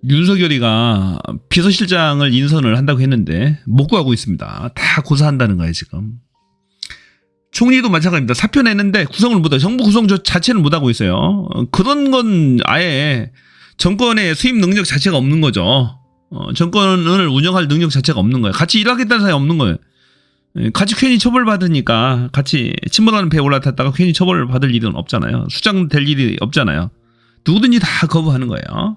윤석열이가 비서실장을 인선을 한다고 했는데 못 구하고 있습니다. 다 고사한다는 거예요 지금. 총리도 마찬가지입니다. 사표 내는데 구성을 못하고 정부 구성 자체를 못하고 있어요. 그런 건 아예 정권의 수입 능력 자체가 없는 거죠. 정권을 운영할 능력 자체가 없는 거예요. 같이 일하겠다는 사람이 없는 거예요. 같이 괜히 처벌받으니까 같이 침몰하는 배에 올라탔다가 괜히 처벌받을 일은 없잖아요. 수장될 일이 없잖아요. 누구든지 다 거부하는 거예요.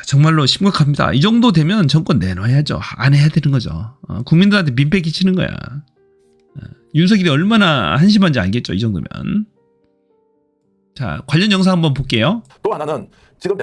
정말로 심각합니다. 이 정도 되면 정권 내놔야죠. 안 해야 되는 거죠. 국민들한테 민폐 끼치는 거야. 윤석열이 얼마나 한심한지 알겠죠. 이 정도면. 자, 관련 영상 한번 볼게요. 또 하나는 지금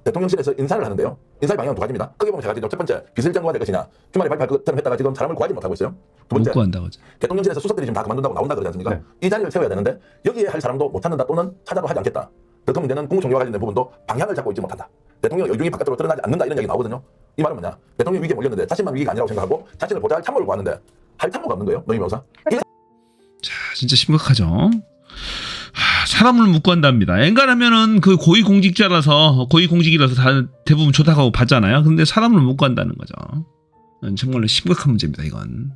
대통령실에서 인사를 하는데요. 인사의 방향은 두 가지입니다. 크게 보면 세 가지죠. 첫 번째, 비서실장과 될 것이냐. 주말에 발표할 것처럼 했다가 지금 사람을 구하지 못하고 있어요. 두 번째, 못 구한다고 하죠. 대통령실에서 수석들이 지금 다 그만둔다고 나온다 그러지 않습니까? 네. 이 자리를 채워야 되는데 여기에 할 사람도 못 찾는다 또는 찾아도 하지 않겠다. 더 큰 문제는 국무총리와 관련된 부분도 방향을 잡고 있지 못한다. 대통령 의중이 바깥으로 드러나지 않는다 이런 얘기 나오거든요. 이 말은 뭐냐. 대통령 위기에 몰렸는데 자신만 위기가 아니라고 생각하고 자신을 보좌할 참모를 구하는데 할 참모가 없는 거예요. 노임 변호사. 자, 진짜 심각하죠. 사람을 못 구한답니다. 엔간하면은 그 고위공직이라서 다 대부분 좋다고 봤잖아요. 근데 사람을 못 구한다는 거죠. 정말로 심각한 문제입니다. 이건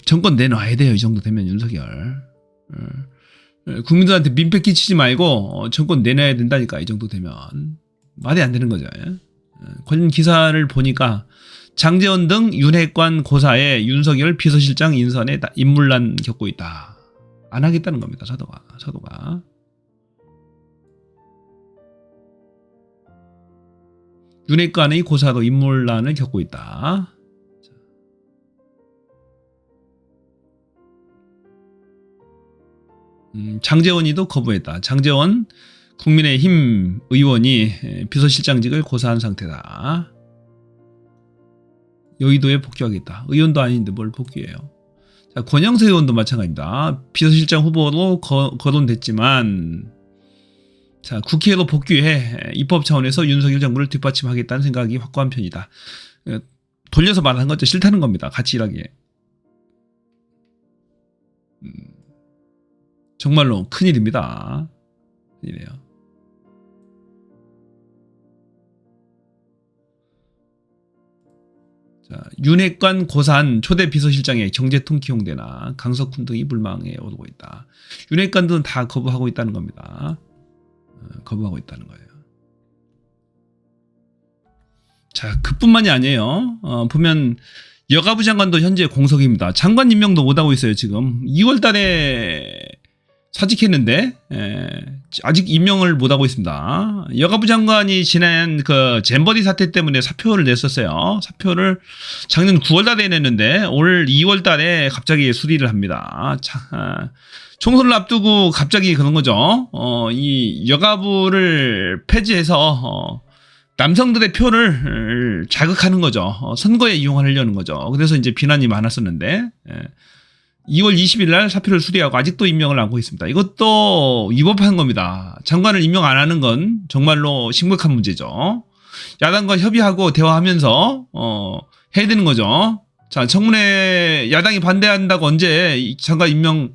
정권 내놔야 돼요. 이 정도 되면 윤석열. 국민들한테 민폐 끼치지 말고 정권 내놔야 된다니까. 이 정도 되면 말이 안 되는 거죠. 관련 기사를 보니까 장제원 등 윤핵관 고사에 윤석열 비서실장 인선에 인물난 겪고 있다. 안 하겠다는 겁니다. 사도가. 윤핵관의 고사도 인물난을 겪고 있다. 장제원이도 거부했다. 장제원 국민의힘 의원이 비서실장직을 고사한 상태다. 여의도에 복귀하겠다. 의원도 아닌데 뭘 복귀해요. 자, 권영세 의원도 마찬가지입니다. 비서실장 후보로 거론됐지만 자, 국회로 복귀해 입법 차원에서 윤석열 정부를 뒷받침하겠다는 생각이 확고한 편이다. 돌려서 말하는 거죠. 싫다는 겁니다. 같이 일하기에. 정말로 큰일입니다. 이래요. 자, 윤핵관 고사한 초대 비서실장에 경제통 기용되나 강석훈 등이 불망에 오르고 있다. 윤핵관들은 다 거부하고 있다는 겁니다. 거부하고 있다는 거예요. 자, 그뿐만이 아니에요. 보면 여가부 장관도 현재 공석입니다. 장관 임명도 못하고 있어요. 지금 2월 달에 사직했는데 아직 임명을 못하고 있습니다. 여가부 장관이 지난 그 잼버리 사태 때문에 사표를 냈었어요. 사표를 작년 9월 달에 냈는데 올 2월 달에 갑자기 수리를 합니다. 총선을 앞두고 갑자기 그런 거죠. 이 여가부를 폐지해서 남성들의 표를 자극하는 거죠. 선거에 이용하려는 거죠. 그래서 이제 비난이 많았었는데 2월 20일 날 사표를 수리하고 아직도 임명을 안 하고 있습니다. 이것도 위법한 겁니다. 장관을 임명 안 하는 건 정말로 심각한 문제죠. 야당과 협의하고 대화하면서 해야 되는 거죠. 자, 청문회 야당이 반대한다고 언제 장관 임명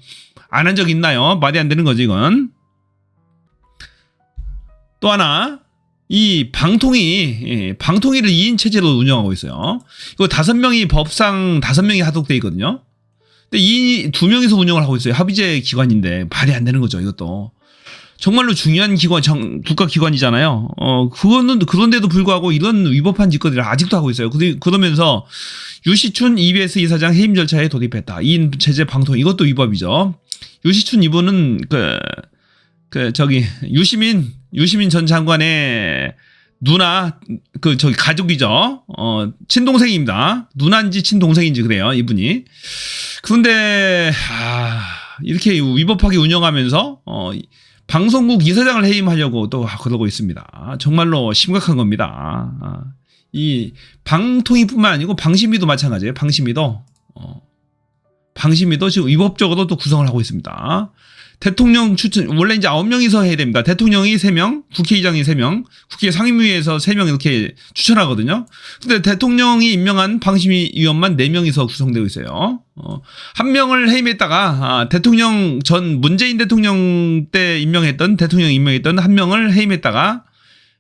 안 한 적 있나요? 말이 안 되는 거죠, 이건. 또 하나, 이 방통위를 2인 체제로 운영하고 있어요. 이거 5명이 법상 5명이 하도록돼 있거든요. 근데 이 2명이서 운영을 하고 있어요. 합의제 기관인데 말이 안 되는 거죠. 이것도 정말로 중요한 기관, 국가 기관이잖아요. 그거는 그런데도 불구하고 이런 위법한 짓거리를 아직도 하고 있어요. 그러면서 유시춘 EBS 이사장 해임 절차에 돌입했다. 2인 체제 방통 이것도 위법이죠. 유시춘 이분은 유시민 전 장관의 누나 가족이죠. 친동생입니다. 누나인지 친동생인지 그래요, 이분이. 그런데 이렇게 위법하게 운영하면서 방송국 이사장을 해임하려고 또 그러고 있습니다. 정말로 심각한 겁니다. 이 방통위뿐만 아니고 방심위도 마찬가지예요. 방심위도 지금 위법적으로 또 구성을 하고 있습니다. 대통령 추천 원래 이제 9명이서 해야 됩니다. 대통령이 3명, 국회의장이 3명, 국회 상임위에서 3명 이렇게 추천하거든요. 근데 대통령이 임명한 방심위원만 4명이서 구성되고 있어요. 한 명을 해임했다가 대통령 전 문재인 대통령 때 임명했던 대통령 임명했던 한 명을 해임했다가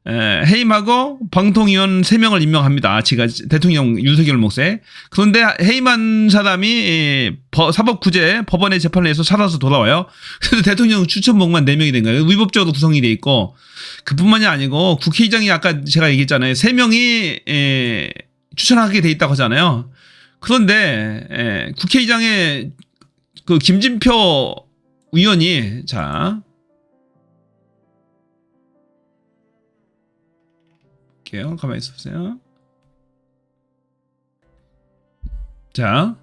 해임하고 방통위원 3명을 임명합니다. 지가 대통령 윤석열 몫에. 그런데 해임한 사람이 사법구제 법원의 재판을 해서 살아서 돌아와요. 그래서 대통령 추천목만 4명이 된 거예요. 위법적으로 구성이 돼 있고 그뿐만이 아니고 국회의장이 아까 제가 얘기했잖아요. 3명이 추천하게 돼 있다고 하잖아요. 그런데 국회의장의 그 김진표 의원이 자 볼게요. 가만히 있어보세요. 자,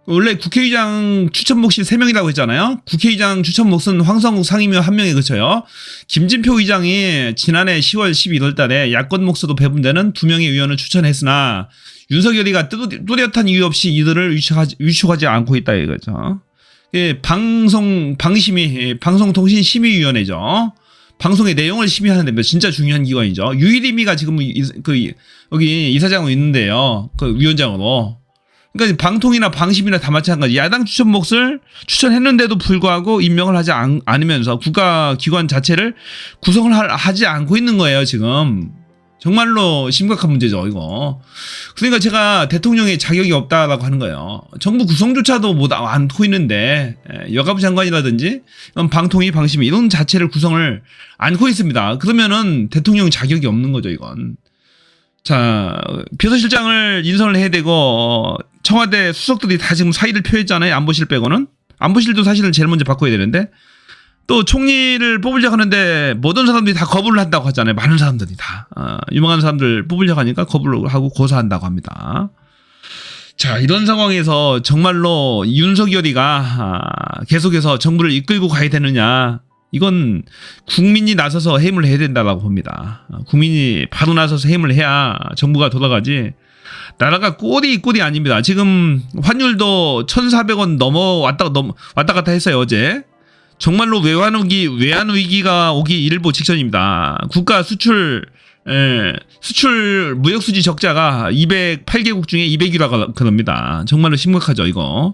원래 국회의장 추천 몫이 3명이라고 했잖아요. 국회의장 추천 몫은 황성국 상임위원 1명에 그쳐요. 김진표 의장이 지난해 10월 11월 달에 야권 몫으로 배분되는 2명의 의원을 추천했으나 윤석열이가 뚜렷한 이유 없이 이들을 위촉하지 않고 있다 이거죠. 방송통신심의위원회죠. 방송의 내용을 심의하는 데면 진짜 중요한 기관이죠. 유일임이가 지금 여기 이사장으로 있는데요. 그 위원장으로. 그러니까 방통이나 방심이나 다 마찬가지. 야당 추천 몫을 추천했는데도 불구하고 임명을 하지 않으면서 국가기관 자체를 구성을 하지 않고 있는 거예요, 지금. 정말로 심각한 문제죠, 이거. 그러니까 제가 대통령의 자격이 없다라고 하는 거예요. 정부 구성조차도 못 않고 있는데 여가부 장관이라든지 방통위, 방심위 이런 자체를 구성을 않고 있습니다. 그러면은 대통령 자격이 없는 거죠, 이건. 자, 비서실장을 인선을 해야 되고 청와대 수석들이 다 지금 사의를 표했잖아요. 안보실 빼고는. 안보실도 사실은 제일 먼저 바꿔야 되는데 또 총리를 뽑으려고 하는데 모든 사람들이 다 거부를 한다고 하잖아요. 많은 사람들이 다. 유명한 사람들 뽑으려고 하니까 거부를 하고 고사한다고 합니다. 자, 이런 상황에서 정말로 윤석열이가 계속해서 정부를 이끌고 가야 되느냐. 이건 국민이 나서서 해임을 해야 된다고 봅니다. 국민이 바로 나서서 해임을 해야 정부가 돌아가지. 나라가 꼴이 아닙니다. 지금 환율도 1,400원 왔다 갔다 했어요, 어제. 정말로 외환 위기가 오기 일보 직전입니다. 국가 수출 무역 수지 적자가 208개국 중에 200위라고 그럽니다. 정말로 심각하죠, 이거.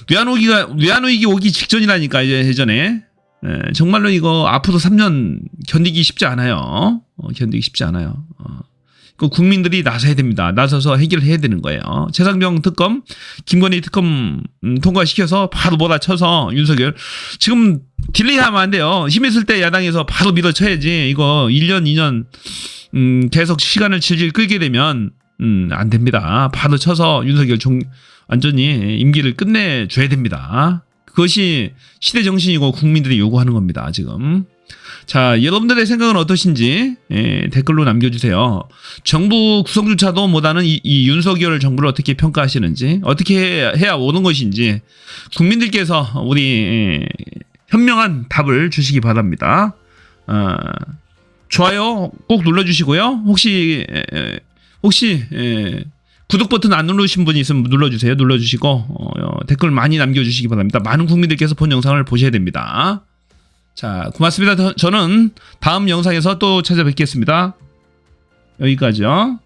외환 위기 오기 직전이라니까 이제 예전에. 정말로 이거 앞으로 3년 견디기 쉽지 않아요. 견디기 쉽지 않아요. 그 국민들이 나서야 됩니다. 나서서 해결해야 되는 거예요. 최상병 특검, 김건희 특검 통과시켜서 바로 몰아쳐서 윤석열 지금 딜레이하면 안 돼요. 힘있을 때 야당에서 바로 밀어쳐야지. 이거 1년, 2년 계속 시간을 질질 끌게 되면 안 됩니다. 바로 쳐서 윤석열 완전히 임기를 끝내줘야 됩니다. 그것이 시대 정신이고 국민들이 요구하는 겁니다. 지금. 자, 여러분들의 생각은 어떠신지 댓글로 남겨주세요. 정부 구성조차도 못하는 이 윤석열 정부를 어떻게 평가하시는지, 어떻게 해야 오는 것인지 국민들께서 우리 현명한 답을 주시기 바랍니다. 좋아요 꼭 눌러주시고요. 혹시 구독 버튼 안 누르신 분이 있으면 눌러주세요. 눌러주시고 댓글 많이 남겨주시기 바랍니다. 많은 국민들께서 본 영상을 보셔야 됩니다. 자, 고맙습니다. 저는 다음 영상에서 또 찾아뵙겠습니다. 여기까지요.